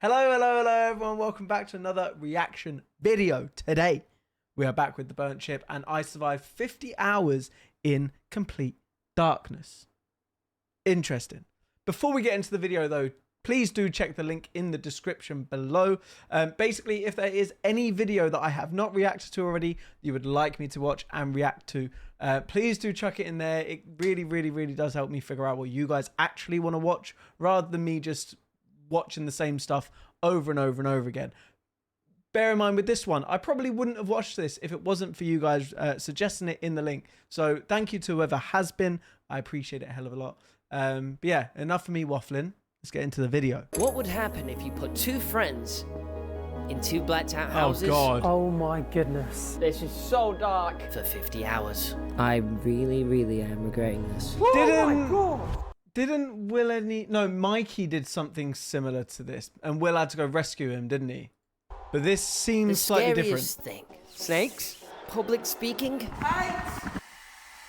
Hello everyone, welcome back to another reaction video. Today we are back with the burnt chip and I survived 50 hours in complete darkness. Interesting. Before we get into the video though, please do check the link in the description below. Basically, if there is any video that I have not reacted to already you would like me to watch and react to, please do chuck it in there. It really does help me figure out what you guys actually want to watch rather than me just watching the same stuff over and over again. Bear in mind with this one, I probably wouldn't have watched this if it wasn't for you guys suggesting it in the link. So thank you to whoever has been. I appreciate it a hell of a lot. But yeah, enough for me waffling. Let's get into the video. What would happen if you put two friends in two blacked out houses? Oh God. Oh my goodness. This is so dark. For 50 hours. I really am regretting this. Oh my God. Didn't Will no, Mikey did something similar to this and Will had to go rescue him, didn't he? But this seems slightly different. Thing. Snakes? Public speaking?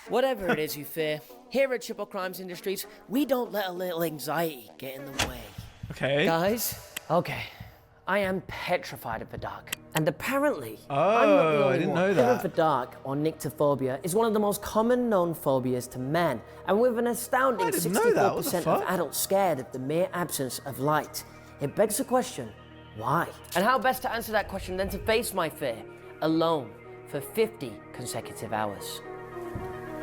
Whatever it is you fear, here at Triple Crimes Industries, we don't let a little anxiety get in the way. Okay. Guys, okay. I am petrified of the dark. And apparently, I'm not the only I didn't know one. that. Fear of the dark, or nyctophobia, is one of the most common known phobias to man. And with an astounding 64% of adults scared of the mere absence of light. It begs the question, why? And how best to answer that question than to face my fear, alone, for 50 consecutive hours.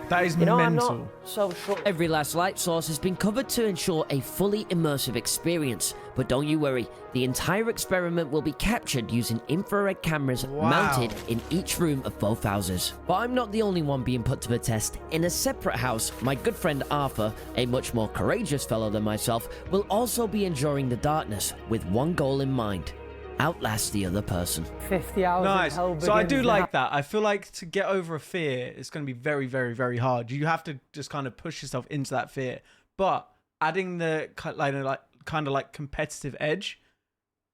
That is mental. I'm not so sure. Every last light source has been covered to ensure a fully immersive experience. But don't you worry, the entire experiment will be captured using infrared cameras mounted in each room of both houses. But I'm not the only one being put to the test. In a separate house, my good friend Arthur, a much more courageous fellow than myself, will also be enduring the darkness with one goal in mind. Outlast the other person. 50 hours. Nice. So I do like that. I feel like to get over a fear, it's going to be very hard. You have to just kind of push yourself into that fear. But adding the kind of like competitive edge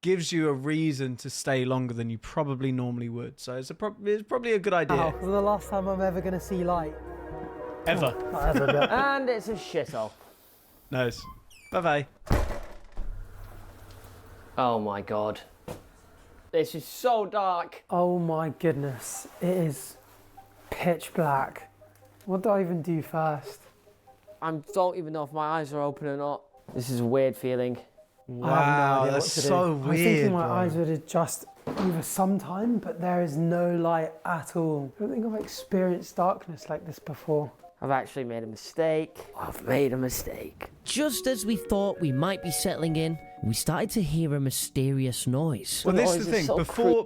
gives you a reason to stay longer than you probably normally would. So it's probably a good idea. Oh, the last time I'm ever going to see light. Ever. Not ever, but... And it's a shithole. Nice. Bye-bye. Oh my God. This is so dark. Oh my goodness. It is pitch black. What do I even do first? I don't even know if my eyes are open or not. This is a weird feeling. Wow, I have no idea that's what to do. so I was weird, thinking my bro. eyes would adjust over some time, but there is no light at all. I don't think I've experienced darkness like this before. I've actually made a mistake. I've made a mistake. Just as we thought we might be settling in, we started to hear a mysterious noise. Well, this is the thing.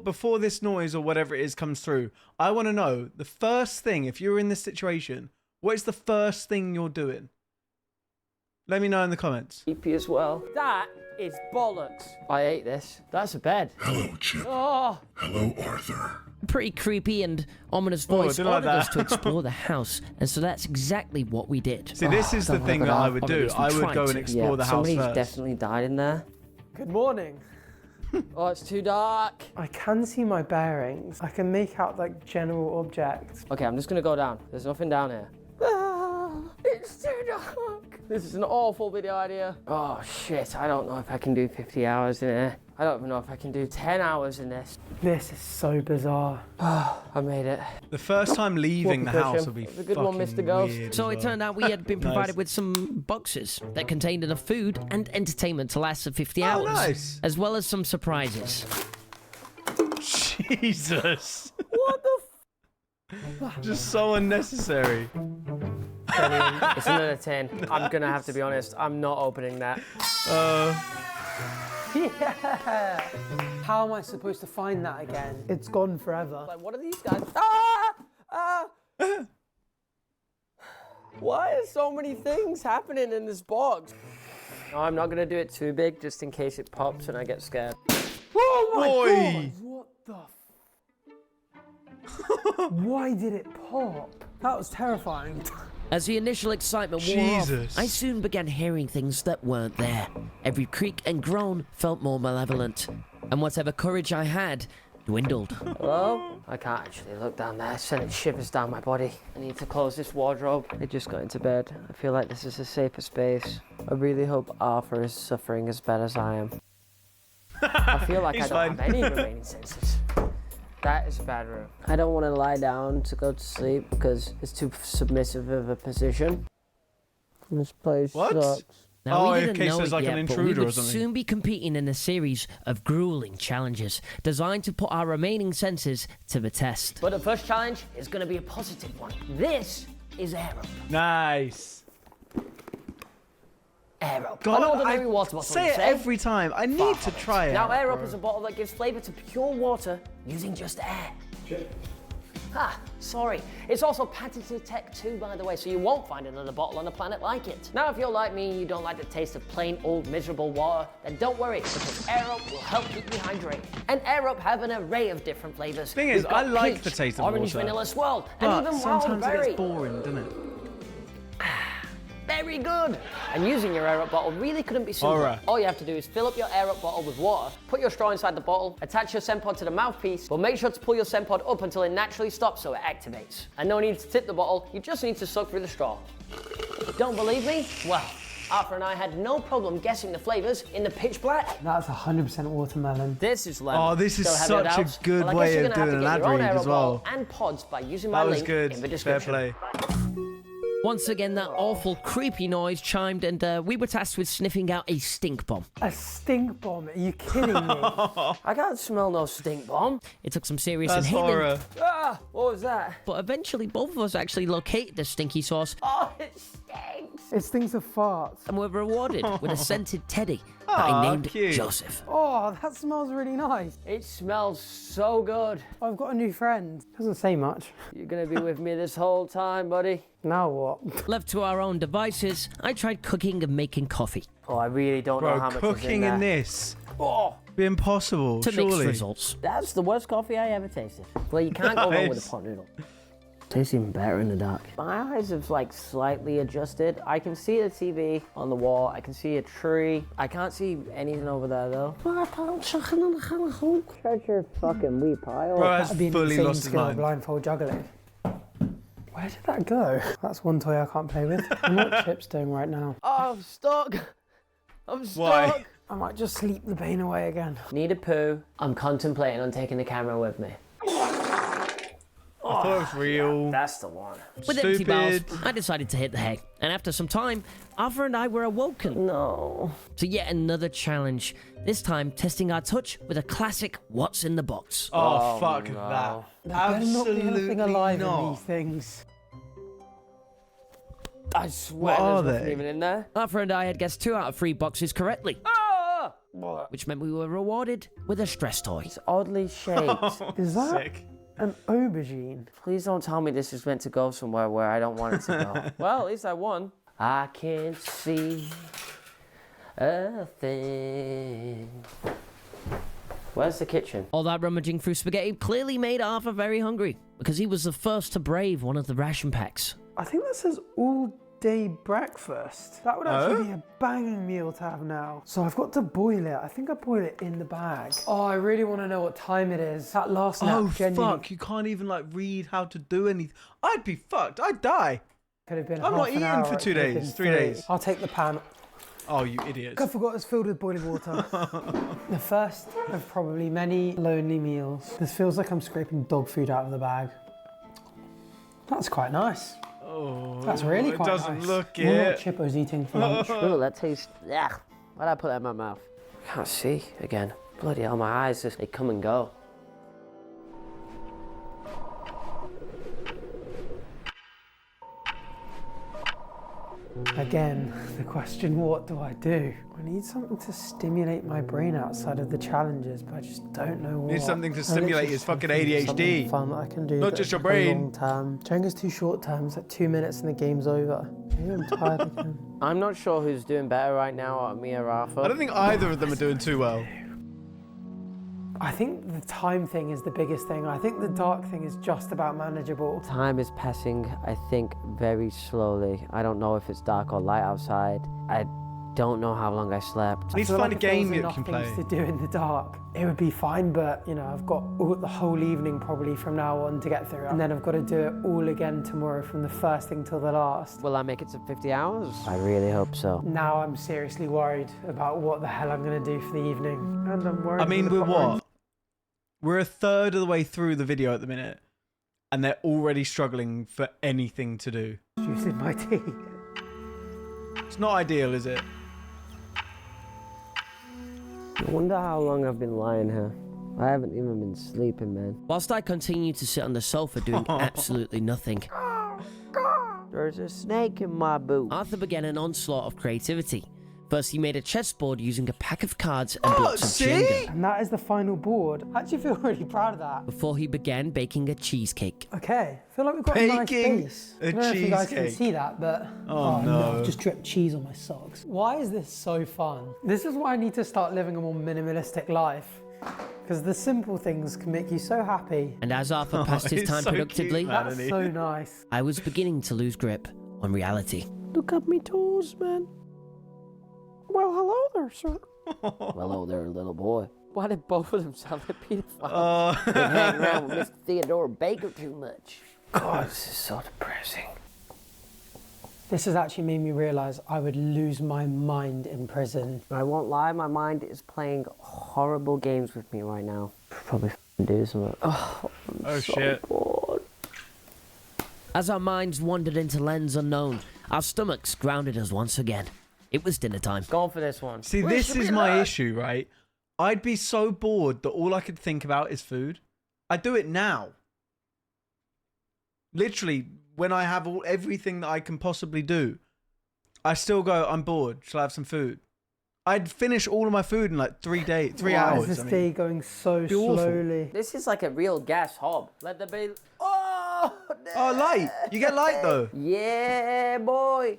Before this noise or whatever it is comes through, I want to know the first thing, if you're in this situation, what is the first thing you're doing? Let me know in the comments. Creepy as well. That is bollocks. I ate this. That's a bed. Hello, Chip. Oh. Hello, Arthur. Pretty creepy and ominous voice ordered like us to explore the house, and so that's exactly what we did. See, this is the thing that I would do. I would go and explore the house first. Definitely died in there. Good morning. Oh, it's too dark. I can see my bearings. I can make out like general objects. Okay, I'm just gonna go down. There's nothing down here. It's too dark. This is an awful video idea. Oh shit, I don't know if I can do 50 hours in here. I don't even know if I can do 10 hours in this. This is so bizarre. I made it. The first time leaving the house will be a good one, Mr. Ghost. weird. So it turned out we had been provided with some boxes that contained enough food and entertainment to last for 50 hours. Nice. As well as some surprises. Jesus. What the Just so unnecessary. It's another 10. I'm gonna have to be honest, I'm not opening that. Yeah. How am I supposed to find that again? It's gone forever. Like, what are these guys? Why are so many things happening in this box? No, I'm not gonna do it too big, just in case it pops and I get scared. Oh my Boy. God! What the? Why did it pop? That was terrifying. As the initial excitement wore off, Jesus. I soon began hearing things that weren't there. Every creak and groan felt more malevolent, and whatever courage I had dwindled. Hello? I can't actually look down there, sending shivers down my body. I need to close this wardrobe. I just got into bed. I feel like this is a safer space. I really hope Arthur is suffering as bad as I am. I feel like I He's don't fine. have any remaining senses. That is a bad room. I don't want to lie down to go to sleep because it's too submissive of a position. This place What? sucks. Now, Now, we we didn't didn't know know it's it like an yet, but we intruder or would something. soon be competing in a series of grueling challenges designed to put our remaining senses to the test. But the first challenge is going to be a positive one. This is air up. Nice. Air up. God, An ordinary I water bottle. say you it every time. I need to try it. Now, air up bro. is a bottle that gives flavour to pure water using just air. Ah, sorry. It's also patented tech too, by the way, so you won't find another bottle on the planet like it. Now, if you're like me and you don't like the taste of plain old miserable water, then don't worry, because Air Up will help keep you hydrated. And Air Up have an array of different flavours. Thing is, We've got I like peach, the taste of orange water. vanilla swirl, But and even wild sometimes it berry. gets boring, doesn't it? Very good. And using your Air Up bottle really couldn't be simpler. Alright. All you have to do is fill up your Air Up bottle with water, put your straw inside the bottle, attach your scent pod to the mouthpiece, but make sure to pull your scent pod up until it naturally stops so it activates. And no need to tip the bottle, you just need to suck through the straw. Don't believe me? Well, Arthur and I had no problem guessing the flavours in the pitch black. That's 100% watermelon. This is lemon. Oh, this is Still have your such a doubts? good Well, I way guess you're of gonna have doing to an get ad your own read Air as Up well. bottle and pods by using my That was link good. in the Fair description. play. Once again, that awful, creepy noise chimed, and we were tasked with sniffing out a stink bomb. A stink bomb? Are you kidding me? I can't smell no stink bomb. It took some serious That's inhaling. horror. Ah, what was that? But eventually, both of us actually located the stinky sauce. Oh, it stinks. It stinks of farts. And were rewarded with a scented teddy that I Aw, named cute. Joseph. Oh, that smells really nice. It smells so good. I've got a new friend. Doesn't say much. You're gonna be with me this whole time, buddy. Now what? Left to our own devices, I tried cooking and making coffee. Oh, I really don't know Bro, how much cooking is in there. this. Oh, Be impossible, to mixed surely. results. That's the worst coffee I ever tasted. Well, you can't go wrong with Nice. a pot noodle. Tastes even better in the dark. My eyes have like slightly adjusted. I can see the TV on the wall. I can see a tree. I can't see anything over there though. Shut your fucking wee pile. Bro has That'd be an fully insane lost his skill of mind. blindfold juggling. Where did that go? That's one toy I can't play with. And what Chip's doing right now. Oh, I'm stuck. I'm stuck. Why? I might just sleep the pain away again. Need a poo. I'm contemplating on taking the camera with me. I thought it was real. That's the one. With empty Stupid. bowels, I decided to hit the hay. And after some time, Arthur and I were awoken. No. To yet another challenge. This time, testing our touch with a classic What's in the Box. Oh, fuck no. that. There better not be Absolutely anything alive in not. these things. I swear What are there's nothing they? even in there. Arthur and I had guessed 2 out of 3 boxes correctly. Ah! Which meant we were rewarded with a stress toy. It's oddly shaped. Is that Sick. an aubergine? Please don't tell me this is meant to go somewhere where I don't want it to go. Well, at least I won. I can't see a thing. Where's the kitchen? All that rummaging through spaghetti clearly made Arthur very hungry because he was the first to brave one of the ration packs. I think that says all day breakfast. That would actually be a banging meal to have now. So I've got to boil it. I think I boil it in the bag. Oh, I really want to know what time it is. That last nap Oh, genuinely fuck. You can't even, like, read how to do anything. I'd be fucked. I'd die. could have been I'm not half an eating hour, for it 2 could have days, been 3 days. I'll take the pan. Oh, you idiots. I forgot it's filled with boiling water. The first of probably many lonely meals. This feels like I'm scraping dog food out of the bag. That's quite nice. Oh, That's really quite nice. It doesn't look Wonder what it. Chippo's eating for lunch. Oh, that tastes... Yeah. Why'd I put that in my mouth? I can't see again. Bloody hell, my eyes just... They come and go. Again, the question, what do I do? I need something to stimulate my brain outside of the challenges, but I just don't know what. Need something to I stimulate literally his just fucking think of ADHD. something fun that I can do. Not that's just your like a brain. Long term. Jenga's too short term. It's like 2 minutes and the game's over. Maybe I'm tired again. I'm not sure who's doing better right now, me or Arthur. I don't think either of them are doing too well. I think the time thing is the biggest thing. I think the dark thing is just about manageable. Time is passing, I think, very slowly. I don't know if it's dark or light outside. don't know how long I slept. Need to feel find a if there game was you enough can things play. to do in the dark, it would be fine, but you know, I've got the whole evening probably from now on to get through, and then I've got to do it all again tomorrow from the first thing till the last. Will I make it to 50 hours? I really hope so. Now I'm seriously worried about what the hell I'm going to do for the evening, and I'm worried. I mean, for the we're pottery. what? We're a third of the way through the video at the minute, and they're already struggling for anything to do. Juice in my tea. It's not ideal, is it? I wonder how long I've been lying here. I haven't even been sleeping, man. Whilst I continued to sit on the sofa doing absolutely nothing, there's a snake in my boot. Arthur began an onslaught of creativity. First, he made a chessboard using a pack of cards and blocks of see? Jenga. And that is the final board. I actually feel really proud of that. Before he began baking a cheesecake. Okay, I feel like we've got a nice Baking base. a I don't know if you guys can cheesecake. see that, but Oh, no. I've just dripped cheese on my socks. Why is this so fun? This is why I need to start living a more minimalistic life. Because the simple things can make you so happy. And as Arthur passed his it's time so productively, cute, man. That's Annie. so nice. I was beginning to lose grip on reality. Look at me toes, man. Well, hello there, sir. Hello there, little boy. Why did both of them sound like pedophiles? Oh. Been hanging around with Mr. Theodore Baker too much. God, this is so depressing. This has actually made me realise I would lose my mind in prison. I won't lie, my mind is playing horrible games with me right now. Probably do something. Oh, Shit. bored. As our minds wandered into lands unknown, our stomachs grounded us once again. It was dinner time. Going for this one. See, this is my issue, right? I'd be so bored that all I could think about is food. I do it now. Literally, when I have everything that I can possibly do, I still go, I'm bored. Shall I have some food? I'd finish all of my food in like 3 hours. Why is this day going so be awful. slowly? This is like a real gas hob. Let the be. Oh, Oh, light. You get light though. yeah, boy.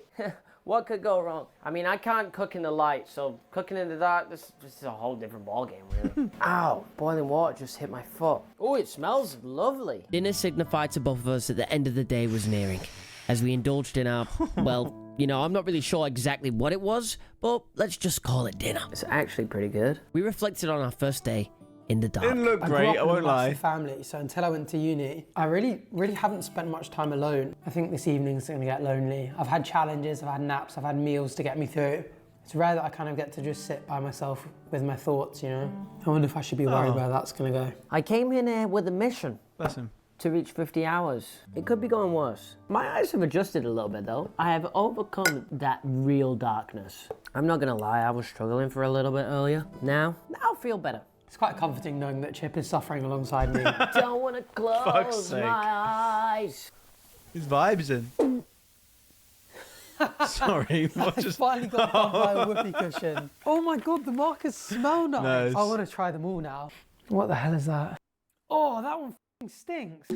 What could go wrong? I mean, I can't cook in the light, so cooking in the dark, this is a whole different ballgame, really. Ow, boiling water just hit my foot. Oh, it smells lovely. Dinner signified to both of us that the end of the day was nearing. As we indulged in our, well, you know, I'm not really sure exactly what it was, but let's just call it dinner. It's actually pretty good. We reflected on our first day in the dark. Didn't look I grew great, up I in a won't lie. massive family, so until I went to uni, I really haven't spent much time alone. I think this evening's gonna get lonely. I've had challenges, I've had naps, I've had meals to get me through. It's rare that I kind of get to just sit by myself with my thoughts, you know? I wonder if I should be worried where that's gonna go. I came in here with a mission. Bless him. To reach 50 hours. It could be going worse. My eyes have adjusted a little bit though. I have overcome that real darkness. I'm not gonna lie, I was struggling for a little bit earlier. Now I feel better. It's quite comforting knowing that Chip is suffering alongside me. Don't wanna Fuck's close sake. my eyes. His vibes in. Sorry, what I just... finally got bumped by a whoopee cushion. Oh my god, the markers smell nice. Nice. I want to try them all now. What the hell is that? Oh, that one f***ing stinks.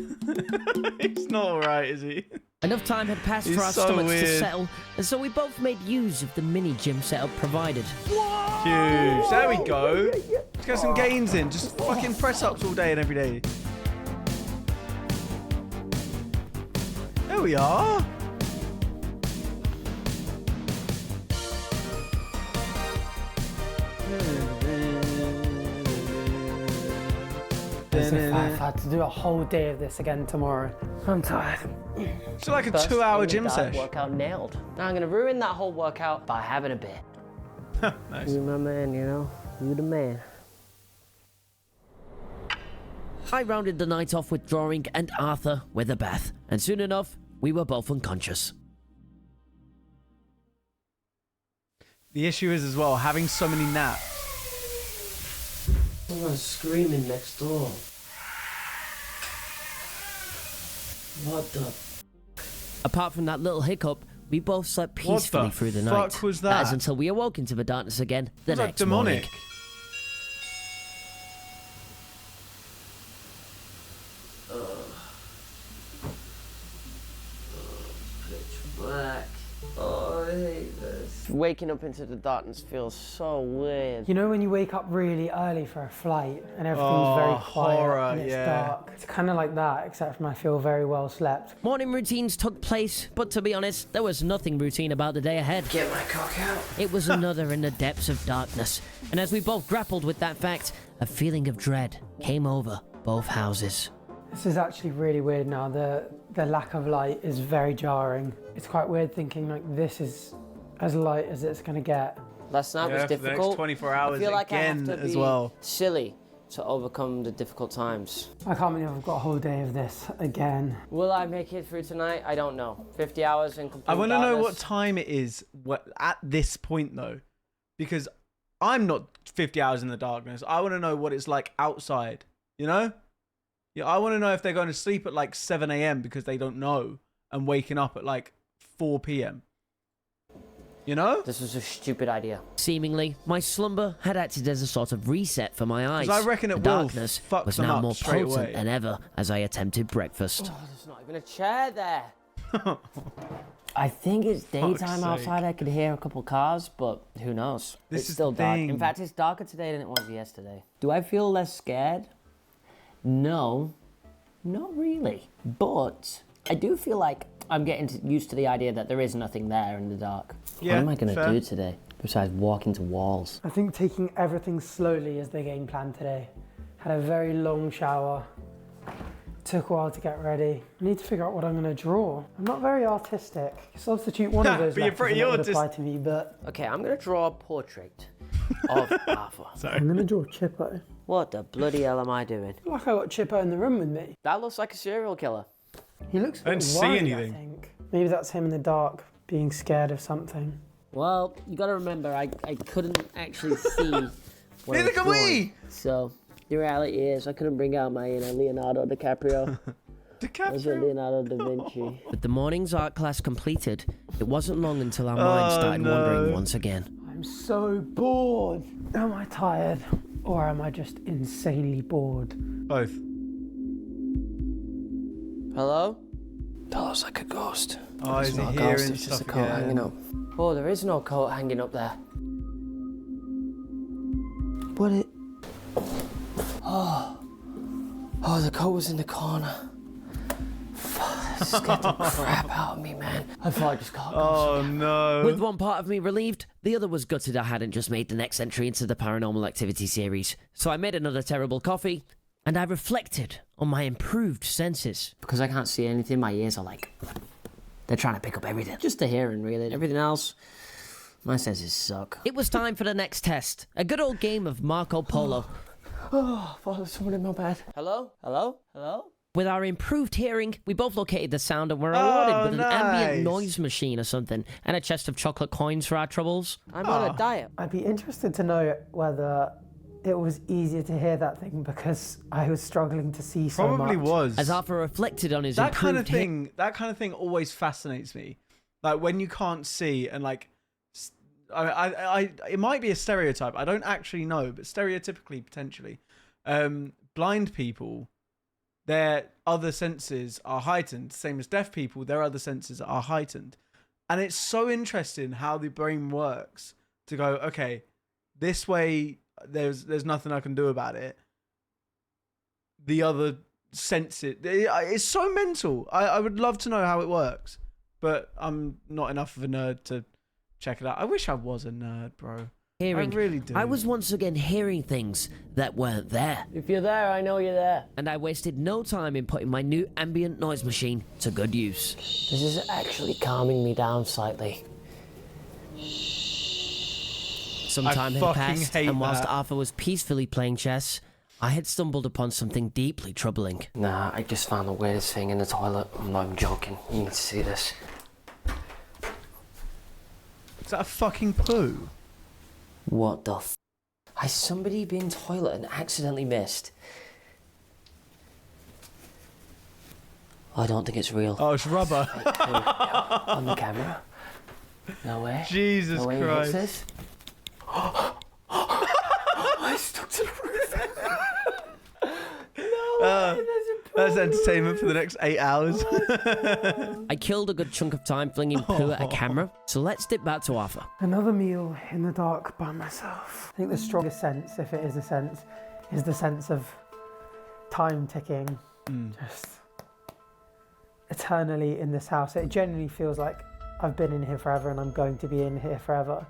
He's not alright, is he? Enough time had passed He's for our so stomachs to weird. settle, and so we both made use of the mini gym setup provided. Huge. There we go. Let's get some gains in. Just fucking press ups all day and every day. There we are. As if I had to do a whole day of this again tomorrow. I'm tired. It's like a First 2-hour in the gym dark session. workout nailed. Now I'm gonna ruin that whole workout by having a bit. Nice. You my man, you know? You the man. I rounded the night off with drawing and Arthur with a bath, and soon enough, we were both unconscious. The issue is as well, having so many naps. Someone's screaming next door. What the? Apart from that little hiccup, we both slept peacefully through the night. fuck was That is that? until we awoke into the darkness again the Was that next demonic? morning. Pitch black. Oh, I hate this. Waking up into the darkness feels so weird. You know when you wake up really early for a flight and everything's very quiet horror, and it's dark? It's kind of like that, except for I feel very well slept. Morning routines took place, but to be honest, there was nothing routine about the day ahead. Get my cock out. It was another in the depths of darkness, and as we both grappled with that fact, a feeling of dread came over both houses. This is actually really weird now. The lack of light is very jarring. It's quite weird thinking like this is as light as it's gonna get. Last night was For the difficult. next 24 hours I feel like again I have to as be well. silly to overcome the difficult times. I can't believe I've got a whole day of this again. Will I make it through tonight? I don't know. 50 hours in complete I want to know what darkness. time it is at this point, though. Because I'm not 50 hours in the darkness. I want to know what it's like outside, you know? Yeah, I want to know if they're going to sleep at like 7 a.m. because they don't know and waking up at like 4 p.m. You know? This was a stupid idea. Seemingly, my slumber had acted as a sort of reset for my eyes. 'Cause I reckon it the will darkness fuck was them now up more straight potent away. than ever as I attempted breakfast. Oh, there's not even a chair there. I think it's daytime Fuck's outside. I could hear a couple cars, but who knows? This It's is still the dark. thing. In fact, it's darker today than it was yesterday. Do I feel less scared? No, not really. But I do feel like I'm getting used to the idea that there is nothing there in the dark. Yeah, what am I going fair. to do today besides walk into walls? I think taking everything slowly is the game plan today. Had a very long shower. Took a while to get ready. I need to figure out what I'm going to draw. I'm not very artistic. Substitute one of those But you're letters pretty and it would artist- apply to me, but Okay, I'm going to draw a portrait of Arthur. I'm going to draw Chippo. What the bloody hell am I doing? Like I got Chippo in the room with me. That looks like a serial killer. He looks a I don't bit see worried, anything. I think. Maybe that's him in the dark, being scared of something. Well, you got to remember, I couldn't actually see what I Neither was can drawing. we! So, the reality is, I couldn't bring out my inner Leonardo DiCaprio. I was a DiCaprio. Leonardo da Vinci. With the morning's art class completed, it wasn't long until our minds started wandering once again. I'm so bored. Am I tired? Or am I just insanely bored? Both. Hello? That looks like a ghost. Oh, is he not a hearing ghost, it's just stuff a coat again? hanging up. Oh, there is no coat hanging up there. But it... Oh, the coat was in the corner. Fuck, this scared the crap out of me, man. I thought I just got a ghost. Oh no. With one part of me relieved, the other was gutted I hadn't just made the next entry into the Paranormal Activity series. So I made another terrible coffee, and I reflected on my improved senses. Because I can't see anything, my ears are like... They're trying to pick up everything. Just the hearing, really. Everything else, my senses suck. It was time for the next test. A good old game of Marco Polo. Oh, I thought there was someone in my bed. Hello? Hello? Hello? With our improved hearing, we both located the sound and were awarded with an ambient nice. noise machine or something, and a chest of chocolate coins for our troubles. I'm on a diet. I'd be interested to know whether it was easier to hear that thing because I was struggling to see so much. Probably was. As Arthur reflected on his that kind of improved thing. That kind of thing always fascinates me. Like when you can't see and like, it might be a stereotype. I don't actually know, but stereotypically, potentially, blind people, their other senses are heightened. Same as deaf people, their other senses are heightened, and it's so interesting how the brain works to go. Okay, this way, there's nothing I can do about it. The other senses, it's so mental. I would love to know how it works, but I'm not enough of a nerd to check it out. I wish I was a nerd, bro. hearing. I really do. I was once again hearing things that weren't there. If you're there, I know you're there. And I wasted no time in putting my new ambient noise machine to good use. This is actually calming me down slightly. Some I time had fucking passed, hate and whilst that. Arthur was peacefully playing chess, I had stumbled upon something deeply troubling. Nah, I just found the weirdest thing in the toilet. I'm not even joking. You need to see this. Is that a fucking poo? What the f? Has somebody been toilet and accidentally missed? I don't think it's real. Oh, it's rubber. On the camera? No way. Jesus No way he Christ. hits this? I stuck to the roof. No way, there's a That's entertainment for the next 8 hours. I killed a good chunk of time flinging poo at a camera, so let's dip back to Arthur. Another meal in the dark by myself. I think the strongest sense, if it is a sense, is the sense of time ticking. Just eternally in this house. It genuinely feels like I've been in here forever and I'm going to be in here forever.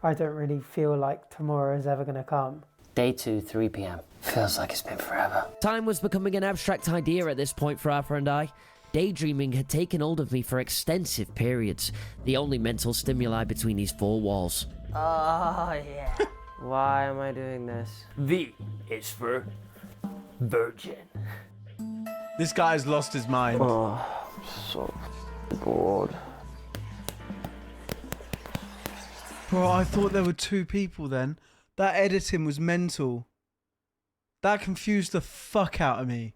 I don't really feel like tomorrow is ever going to come. Day 2, 3 p.m. Feels like it's been forever. Time was becoming an abstract idea at this point for Arthur and I. Daydreaming had taken hold of me for extensive periods, the only mental stimuli between these 4 walls. Oh, yeah. Why am I doing this? V is for virgin. This guy's lost his mind. Oh, I'm so bored. Bro, I thought there were 2 people then. That editing was mental. That confused the fuck out of me.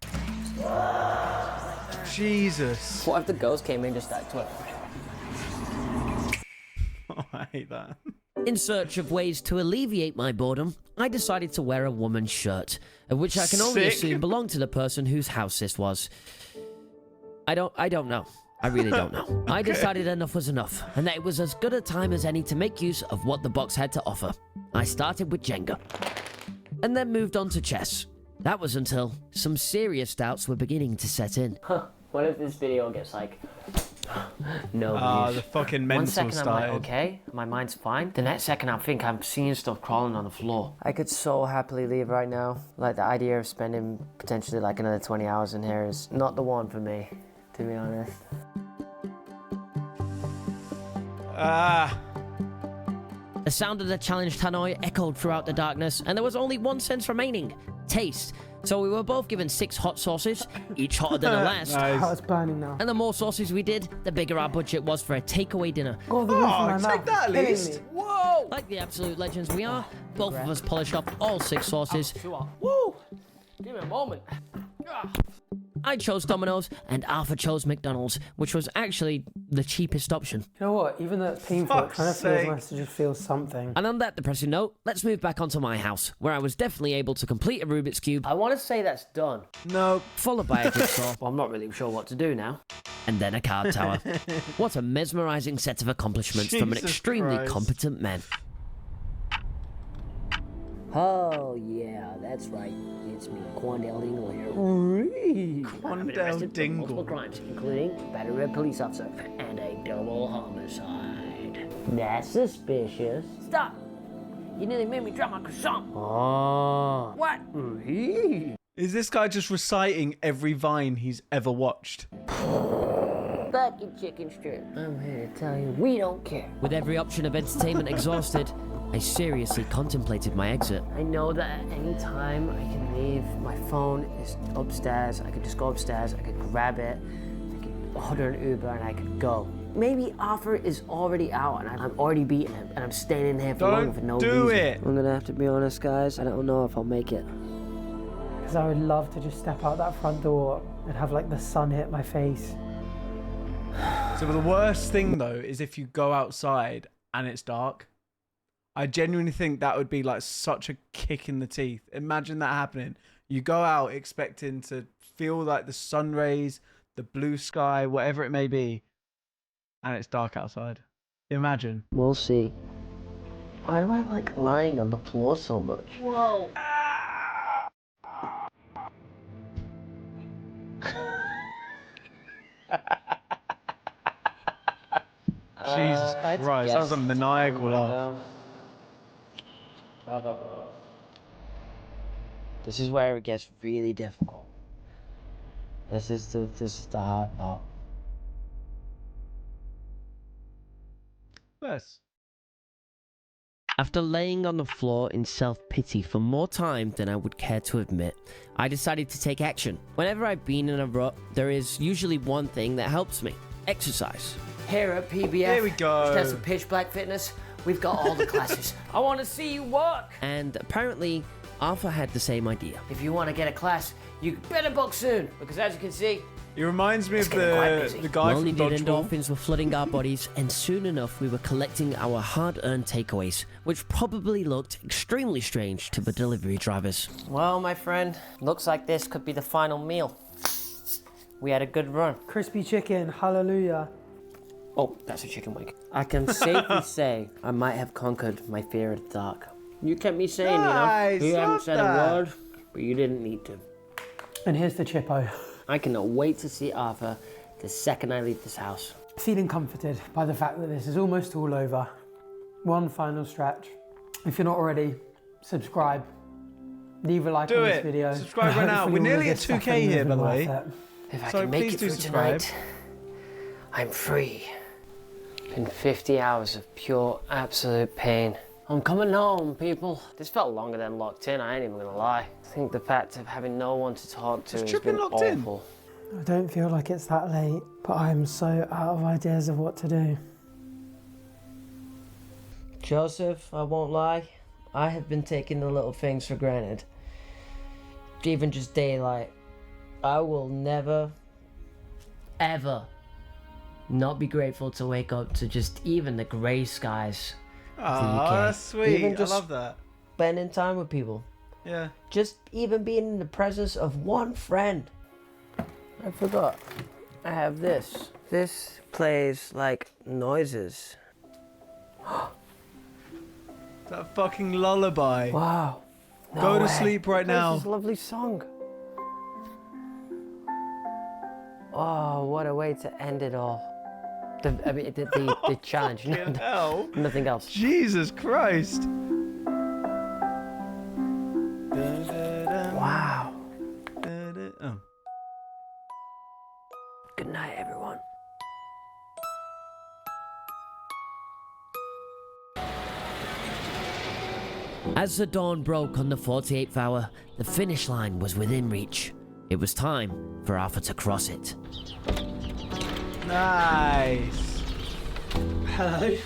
Jesus. What if the ghost came in and just started twerking? Oh, I hate that. In search of ways to alleviate my boredom, I decided to wear a woman's shirt, of which I can only Sick. assume belonged to the person whose house this was. I don't know. I really don't know. I decided enough was enough, and that it was as good a time as any to make use of what the box had to offer. I started with Jenga, and then moved on to chess. That was until some serious doubts were beginning to set in. Huh. What if this video gets like... no views? The fucking One mental second I'm started. like, okay, my mind's fine. The next second I think I'm seeing stuff crawling on the floor. I could so happily leave right now. Like, the idea of spending potentially like another 20 hours in here is not the one for me, to be honest. The sound of the challenged Hanoi echoed throughout the darkness, and there was only one sense remaining: taste. So we were both given 6 hot sauces, each hotter than the last. Nice. Oh, it's burning now. And the more sauces we did, the bigger our budget was for a takeaway dinner. Oh, the roof of my Oh, mouth take that at is killing least. me. Whoa! Like the absolute legends we are, both of us polished off all 6 sauces. Woo! Give me a moment. I chose Domino's, and Arthur chose McDonald's, which was actually the cheapest option. You know what? Even though it's painful, it kind of Fuck's feels sake. nice to just feel something. And on that depressing note, let's move back onto my house, where I was definitely able to complete a Rubik's Cube, I want to say that's done. No. followed by a jigsaw, Well, I'm not really sure what to do now. and then a card tower. What a mesmerizing set of accomplishments from an Jesus extremely Christ. competent man. Oh, yeah, that's right. It's me, Quandale Dingle here. Quandale Dingle. Multiple crimes, including battery of a police officer and a double homicide. That's suspicious. Stop! You nearly made me drop my croissant. Oh. What? Is this guy just reciting every Vine he's ever watched? Bucket chicken strip. I'm here to tell you, we don't care. With every option of entertainment exhausted, I seriously contemplated my exit. I know that at any time I can leave. My phone is upstairs. I could just go upstairs. I could grab it. I could order an Uber and I could go. Maybe Arthur is already out and I'm already beating him and I'm staying in here for long for no reason. Don't do it. I'm gonna have to be honest, guys. I don't know if I'll make it. Because I would love to just step out that front door and have like the sun hit my face. So the worst thing though is if you go outside and it's dark. I genuinely think that would be like such a kick in the teeth. Imagine that happening. You go out expecting to feel like the sun rays, the blue sky, whatever it may be, and it's dark outside. Imagine. We'll see. Why am I like lying on the floor so much? Whoa. Jesus Christ, that was a maniacal laugh. This is where it gets really difficult. This is the hard part. Yes. After laying on the floor in self-pity for more time than I would care to admit, I decided to take action. Whenever I've been in a rut, there is usually one thing that helps me: exercise. Here at PBF, Here we go. That's Pitch Black Fitness. We've got all the classes. I want to see you work. And apparently, Arthur had the same idea. If you want to get a class, you better book soon, because as you can see, It reminds me of getting quite busy. the guy Only from did Dodgeball. endorphins were flooding our bodies, and soon enough we were collecting our hard-earned takeaways, which probably looked extremely strange to the delivery drivers. well, my friend, looks like this could be the final meal. We had a good run. Crispy chicken, hallelujah. Oh, that's a chicken wing. I can safely say I might have conquered my fear of the dark. You kept me sane, Nice, you haven't love said that. a word, but you didn't need to. And here's the chippo. I cannot wait to see Arthur the second I leave this house. Feeling comforted by the fact that this is almost all over. One final stretch. If you're not already, subscribe. Leave a like on this video. Subscribe right now. Hopefully We're all of nearly at this 2K stuff has here, by been the way. worth it. If I So can make please it do through subscribe. tonight, I'm free. Been 50 hours of pure, absolute pain. I'm coming home, people. This felt longer than locked in, I ain't even gonna lie. I think the fact of having no one to talk to Is has Trippin' been locked in? awful. I don't feel like it's that late, but I'm so out of ideas of what to do. Joseph, I won't lie, I have been taking the little things for granted. Even just daylight. I will never, ever not be grateful to wake up to just even the grey skies. Oh, UK. that's sweet. Even I just- love that. Spending time with people. Yeah. Just even being in the presence of one friend. I forgot. I have this. This plays like noises. That fucking lullaby. Wow. Go to sleep right now. This lovely song. Oh, what a way to end it all. The challenge. Fucking hell. Nothing else. Jesus Christ. Wow. Oh. Good night, everyone. As the dawn broke on the 48th hour, the finish line was within reach. It was time for Arthur to cross it. Nice. Hello?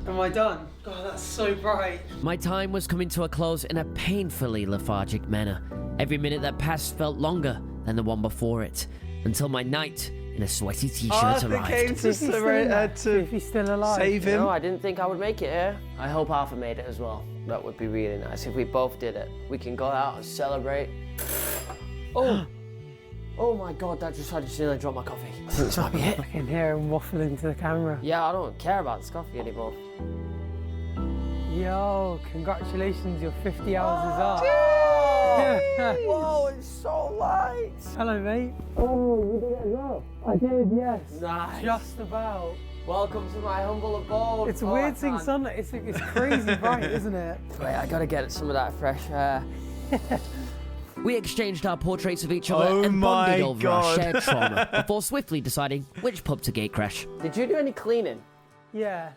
Am I done? God, that's so bright. My time was coming to a close in a painfully lethargic manner. Every minute that passed felt longer than the one before it, until my knight in a sweaty t-shirt Arthur arrived. came to, If to he's still alive. save him. No, I didn't think I would make it here. I hope Arthur made it as well. That would be really nice if we both did it. We can go out and celebrate. Oh! Oh my god, that just had to nearly drop my coffee. I think this might be it. I can hear him waffling to the camera. Yeah, I don't care about this coffee anymore. Yo, congratulations, your 50 hours is up. Whoa, it's so light! Hello, mate. Oh, you did it as well? I did, yes. Nice. Just about. Welcome to my humble abode. It's Oh, weird I seeing can't- sunlight. It's crazy bright, isn't it? Wait, I gotta get some of that fresh air. We exchanged our portraits of each other Oh and my bonded over our God. shared trauma before swiftly deciding which pub to gatecrash. Did you do any cleaning? Yeah.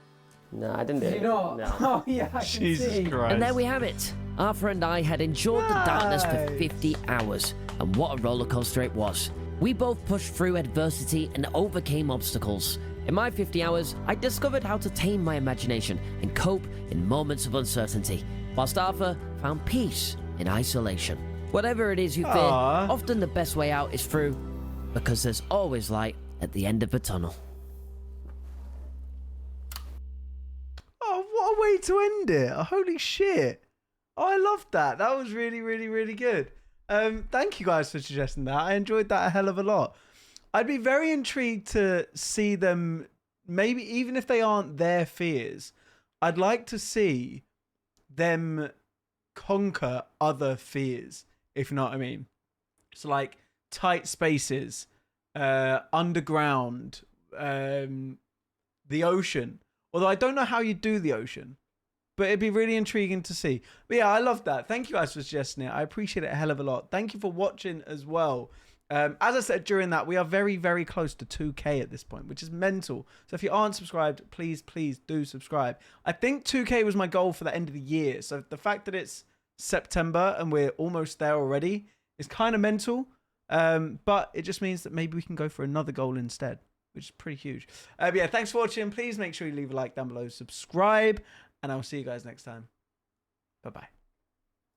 No, I didn't do Did it. you not? No. Oh, yeah, I can Jesus see. Christ. And there we have it. Arthur and I had endured the darkness for Nice. 50 hours, and what a roller coaster it was. We both pushed through adversity and overcame obstacles. In my 50 hours, I discovered how to tame my imagination and cope in moments of uncertainty, whilst Arthur found peace in isolation. Whatever it is you fear, Aw. often the best way out is through, because there's always light at the end of the tunnel. Oh, what a way to end it. Oh, holy shit. Oh, I loved that. That was really, really, really good. Thank you guys for suggesting that. I enjoyed that a hell of a lot. I'd be very intrigued to see them, maybe even if they aren't their fears, I'd like to see them conquer other fears, if you know what I mean. So like tight spaces, underground, the ocean. Although I don't know how you do the ocean, but it'd be really intriguing to see. But yeah, I love that. Thank you guys for suggesting it. I appreciate it a hell of a lot. Thank you for watching as well. As I said during that, we are very, very close to 2K at this point, which is mental. So if you aren't subscribed, please, please do subscribe. I think 2K was my goal for the end of the year. So the fact that it's September and we're almost there already is kind of mental. But it just means that maybe we can go for another goal instead, which is pretty huge. But yeah, thanks for watching. Please make sure you leave a like down below, subscribe, and I'll see you guys next time. Bye-bye.